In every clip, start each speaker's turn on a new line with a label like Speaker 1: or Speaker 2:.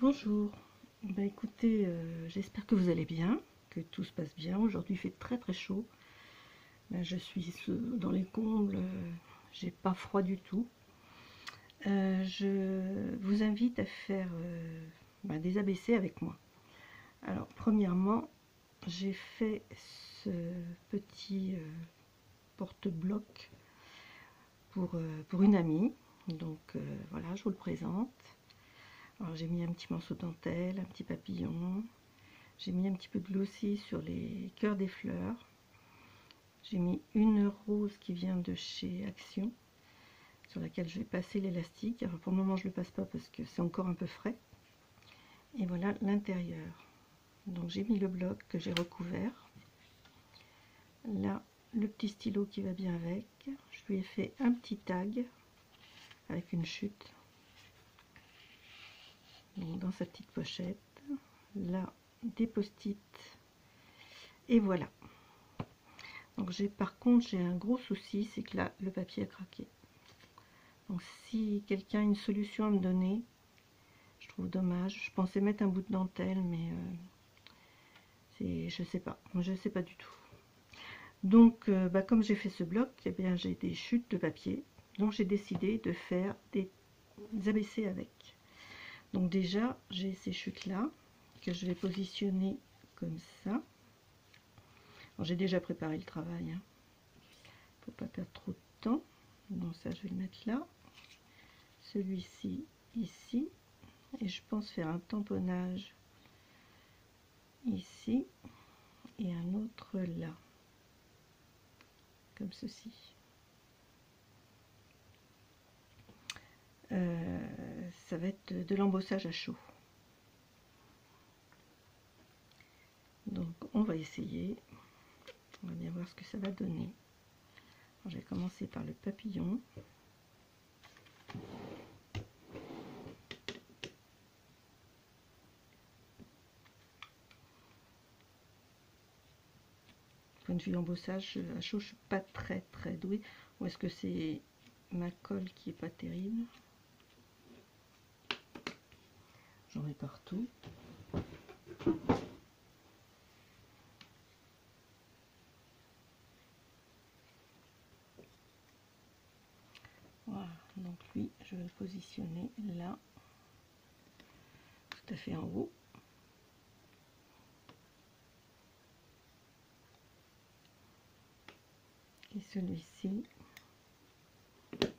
Speaker 1: Bonjour, écoutez, j'espère que vous allez bien, que tout se passe bien. Aujourd'hui il fait très chaud. Je suis dans les combles, j'ai pas froid du tout. Je vous invite à faire des ABC avec moi. Alors premièrement, j'ai fait ce petit porte-bloc pour une amie. Donc voilà, je vous le présente. Alors j'ai mis un petit morceau de dentelle, un petit papillon. J'ai mis un petit peu de glossy sur les cœurs des fleurs. J'ai mis une rose qui vient de chez Action, sur laquelle je vais passer l'élastique. Alors pour le moment je ne le passe pas parce que c'est encore un peu frais. Et voilà l'intérieur. Donc j'ai mis le bloc que j'ai recouvert. Là, le petit stylo qui va bien avec. Je lui ai fait un petit tag avec une chute. Donc dans sa petite pochette. Là, des post-it. Et voilà. Donc par contre j'ai un gros souci, c'est que là le papier a craqué. Donc si quelqu'un a une solution à me donner, je trouve dommage. Je pensais mettre un bout de dentelle, mais je sais pas, je sais pas du tout. Donc comme j'ai fait ce bloc, eh bien j'ai des chutes de papier, donc j'ai décidé de faire des ABC avec. Donc déjà j'ai ces chutes là que je vais positionner comme ça. J'ai déjà préparé le travail, hein. Faut pas perdre trop de temps. Donc ça je vais le mettre là, celui-ci ici, et je pense faire un tamponnage ici et un autre là, comme ceci. Ça va être de l'embossage à chaud. Donc on va essayer, on va bien voir ce que ça va donner. Alors, je vais commencer par le papillon. Point de vue embossage à chaud, je suis pas très douée. Ou est-ce que c'est ma colle qui est pas terrible? J'en mets partout. Voilà, donc lui, je vais le positionner là, tout à fait en haut. Et celui-ci, il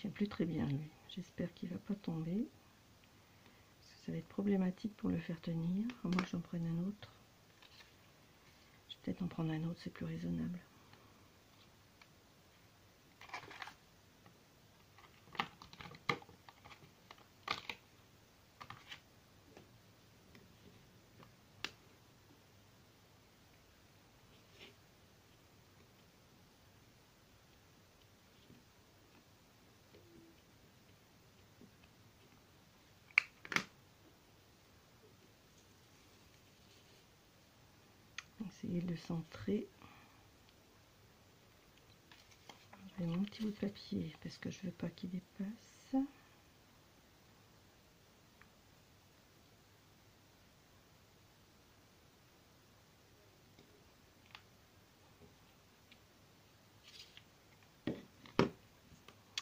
Speaker 1: tient plus très bien lui. J'espère qu'il va pas tomber. Parce que ça va être problématique pour le faire tenir. À moins que j'en prenne un autre. Je vais peut-être en prendre un autre, c'est plus raisonnable. Essayer de le centrer. Je mets mon petit bout de papier parce que je ne veux pas qu'il dépasse.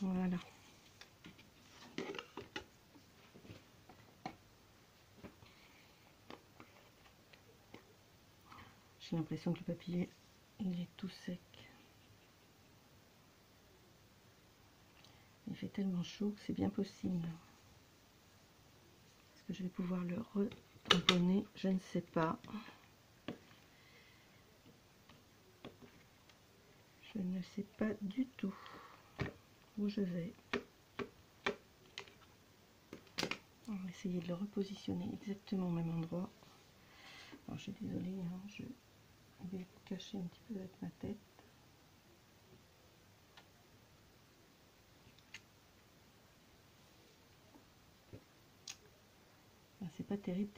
Speaker 1: Voilà. J'ai l'impression que le papier il est tout sec. Il fait tellement chaud que c'est bien possible. Est-ce que je vais pouvoir le retamponner? Je ne sais pas. Je ne sais pas du tout où je vais. On va essayer de le repositionner exactement au même endroit. Alors je suis désolée, hein, je vais le cacher un petit peu avec ma tête. C'est pas terrible.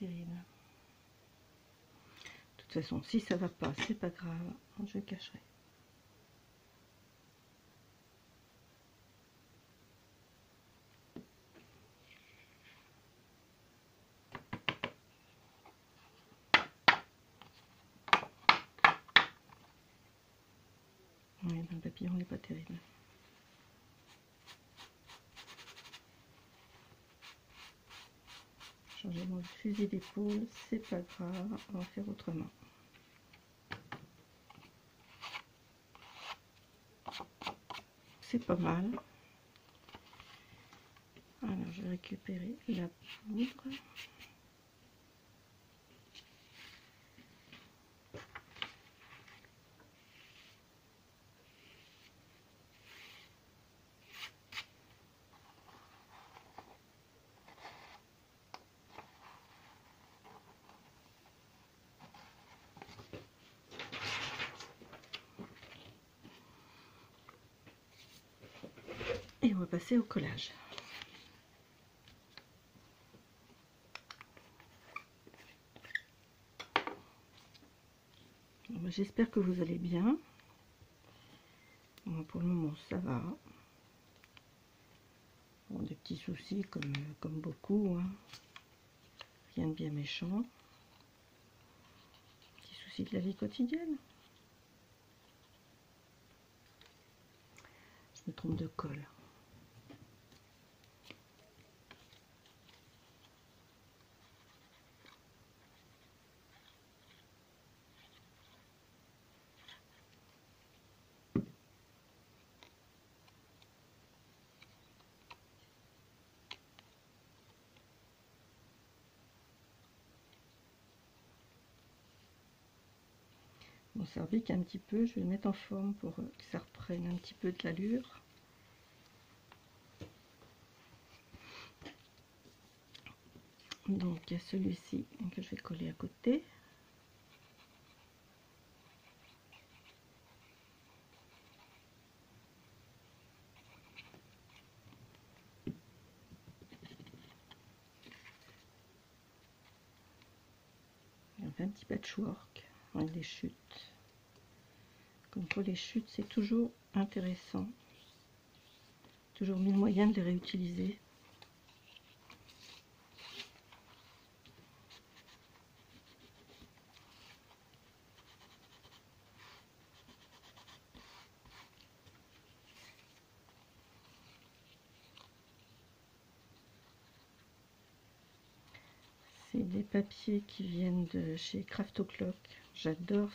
Speaker 1: De toute toute façon, si ça va pas, c'est pas grave, je cacherai. Oui, le papillon n'est pas terrible. Changer mon fusil d'épaule, c'est pas grave, on va faire autrement. C'est pas mal. Alors, je vais récupérer la poudre. Et on va passer au collage. Bon, j'espère que vous allez bien. Bon, pour le moment, ça va. Bon, des petits soucis comme beaucoup. Hein. Rien de bien méchant. Petits soucis de la vie quotidienne. Je me trompe de colle. Bon, ça repique un petit peu, je vais le mettre en forme pour que ça reprenne un petit peu de l'allure. Donc il y a celui-ci que je vais coller à côté. On fait un petit patchwork avec des chutes. Comme pour les chutes, c'est toujours intéressant. Toujours mille moyens de les réutiliser. C'est des papiers qui viennent de chez Craft O'Clock. J'adore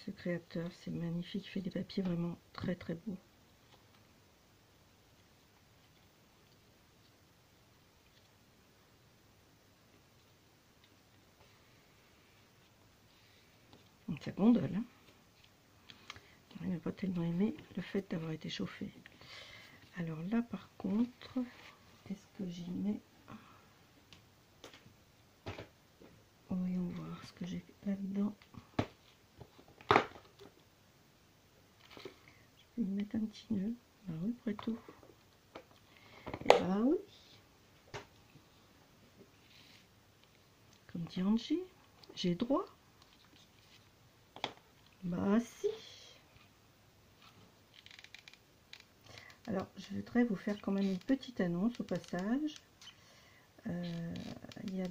Speaker 1: ce créateur, c'est magnifique, il fait des papiers vraiment très très beaux. Donc ça gondole. Hein. Il n'a pas tellement aimé le fait d'avoir été chauffé. Alors là par contre, est-ce que j'y mets... Voyons voir ce que j'ai là-dedans. Je vais y mettre un petit nœud. Bah oui, après tout. Et bah oui. Comme dit Angie, j'ai droit. Bah si. Alors, je voudrais vous faire quand même une petite annonce au passage. Il y a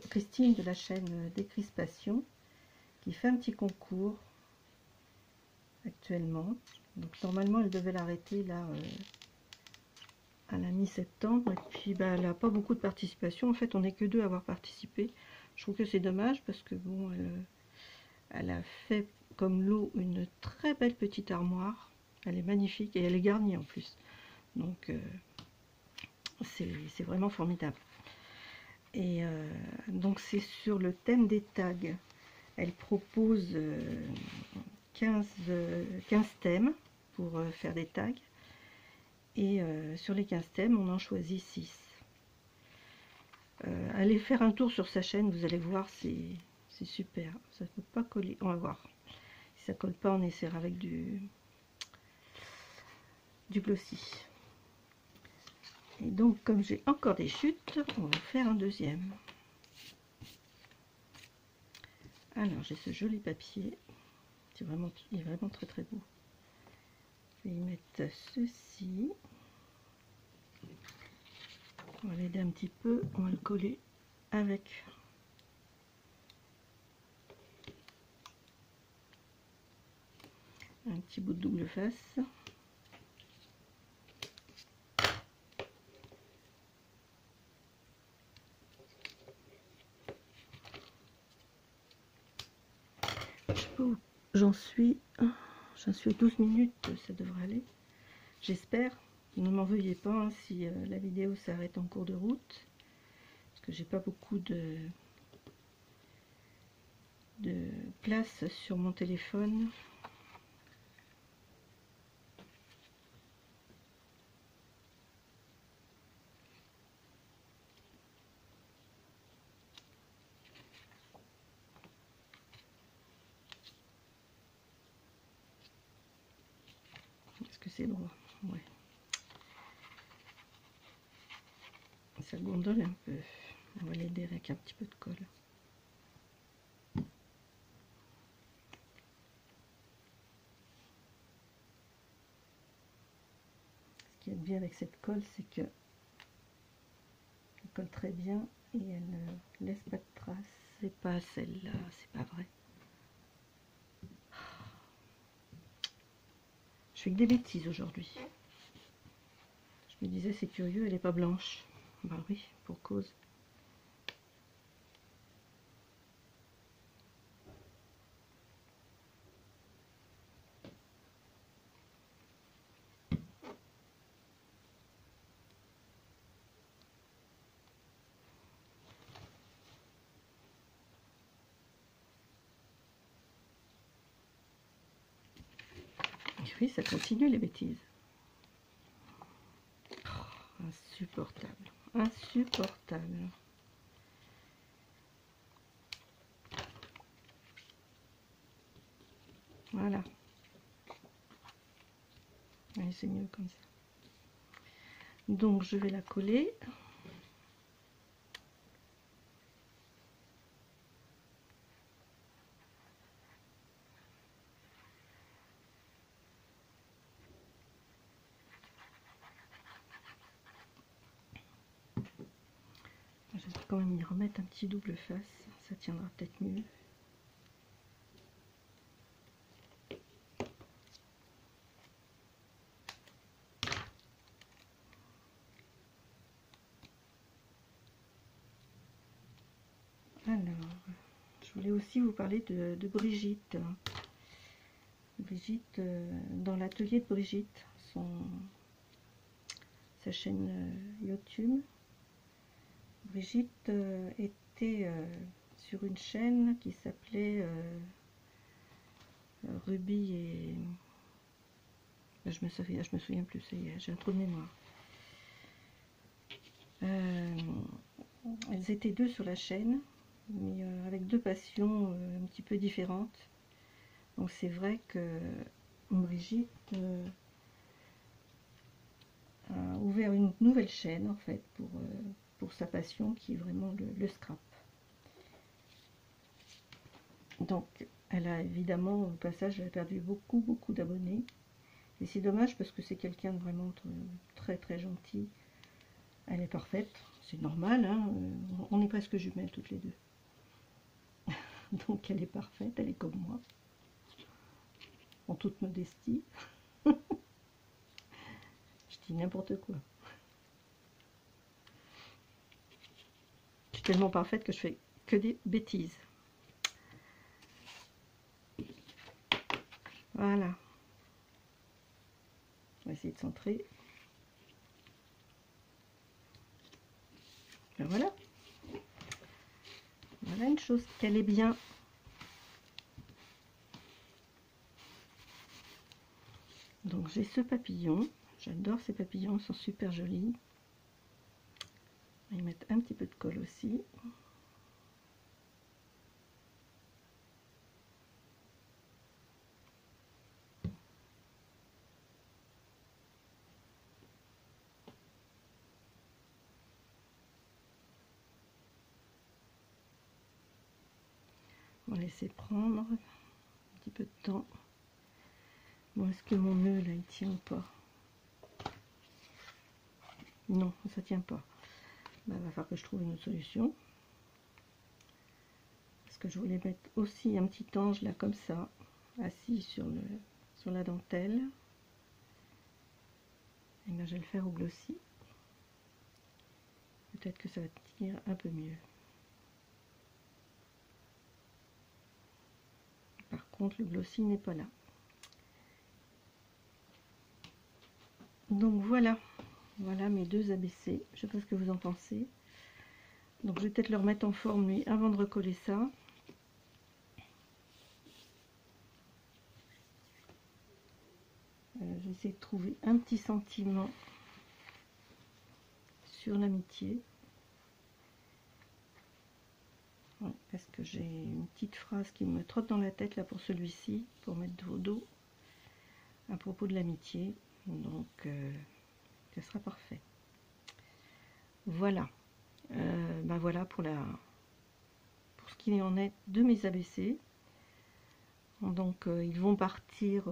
Speaker 1: Christine de la chaîne Décrispation qui fait un petit concours actuellement. Donc normalement elle devait l'arrêter là à la mi-septembre, et puis bah, elle n'a pas beaucoup de participation. En fait on n'est que deux à avoir participé. Je trouve que c'est dommage parce que bon, elle a fait comme lot une très belle petite armoire. Elle est magnifique et elle est garnie en plus. Donc c'est vraiment formidable. Et donc c'est sur le thème des tags. Elle propose 15 thèmes pour faire des tags. Et sur les 15 thèmes, on en choisit 6. Allez faire un tour sur sa chaîne, vous allez voir, c'est super. Ça ne peut pas coller. On va voir. Si ça colle pas, on essaiera avec du glossy. Et donc, comme j'ai encore des chutes, on va faire un deuxième. Alors j'ai ce joli papier, il est vraiment très très beau. Je vais y mettre ceci. On va l'aider un petit peu, on va le coller avec un petit bout de double face. Je sais pas où j'en suis. J'en suis à 12 minutes, ça devrait aller. J'espère. Ne m'en veuillez pas hein, si la vidéo s'arrête en cours de route. Parce que j'ai pas beaucoup de place sur mon téléphone. Est-ce que c'est droit? Ouais. Ça gondole un peu. On va l'aider avec un petit peu de colle. Ce qui est bien avec cette colle, c'est que elle colle très bien et elle ne laisse pas de traces. C'est pas celle-là, c'est pas vrai. Je fais que des bêtises aujourd'hui. Je me disais, c'est curieux, elle n'est pas blanche. Bah oui, pour cause. Et oui, ça continue les bêtises. Oh, insupportable. Insupportable. Voilà. Allez, c'est mieux comme ça. Donc, je vais la coller. Je vais quand même y remettre un petit double face. Ça tiendra peut-être mieux. Alors, je voulais aussi vous parler de Brigitte. Brigitte, dans l'atelier de Brigitte, sa chaîne YouTube. Brigitte était sur une chaîne qui s'appelait Ruby et... Je me souviens plus, ça y est, j'ai un trou de mémoire. Elles étaient deux sur la chaîne, mais avec deux passions un petit peu différentes. Donc c'est vrai que Brigitte a ouvert une nouvelle chaîne en fait pour sa passion qui est vraiment le scrap. Donc elle a évidemment au passage elle a perdu beaucoup d'abonnés et c'est dommage parce que c'est quelqu'un de vraiment très gentil. Elle est parfaite, c'est normal, hein, on est presque jumelles toutes les deux. Donc elle est parfaite, elle est comme moi, en toute modestie. Je dis n'importe quoi. Je suis tellement parfaite que je fais que des bêtises. Voilà. On va essayer de centrer. Ben voilà. Voilà une chose qu'elle est bien. Donc j'ai ce papillon. J'adore ces papillons, ils sont super jolis. On va y mettre un petit peu de colle aussi. On va laisser prendre un petit peu de temps. Bon, est-ce que mon nœud là il tient ou pas? Non, ça tient pas. Bah, il va falloir que je trouve une autre solution. Parce que je voulais mettre aussi un petit ange là comme ça, assis sur la dentelle. Et là je vais le faire au glossy. Peut-être que ça va tenir un peu mieux. Par contre, le glossy n'est pas là. Donc voilà, voilà mes deux ABC. Je sais pas ce que vous en pensez. Donc je vais peut-être le remettre en forme lui avant de recoller ça. J'essaie de trouver un petit sentiment sur l'amitié. Ouais, parce que j'ai une petite phrase qui me trotte dans la tête là pour celui-ci, pour mettre au dos, à propos de l'amitié. Donc ça sera parfait. Voilà. Ben voilà pour ce qu'il en est de mes ABC. Donc ils vont partir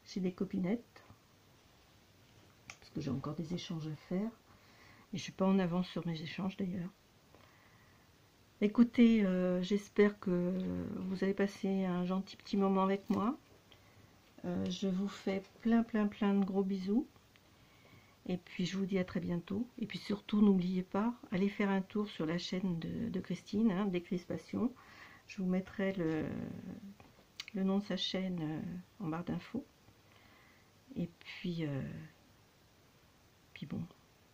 Speaker 1: chez des copinettes. Parce que j'ai encore des échanges à faire. Et je suis pas en avance sur mes échanges d'ailleurs. Écoutez, j'espère que vous avez passé un gentil petit moment avec moi. Je vous fais plein de gros bisous. Et puis je vous dis à très bientôt. Et puis surtout, n'oubliez pas, allez faire un tour sur la chaîne de Christine, hein, Décrispation. Je vous mettrai le nom de sa chaîne en barre d'infos. Et puis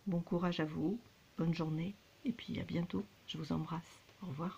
Speaker 1: bon courage à vous, bonne journée. Et puis à bientôt. Je vous embrasse. Au revoir.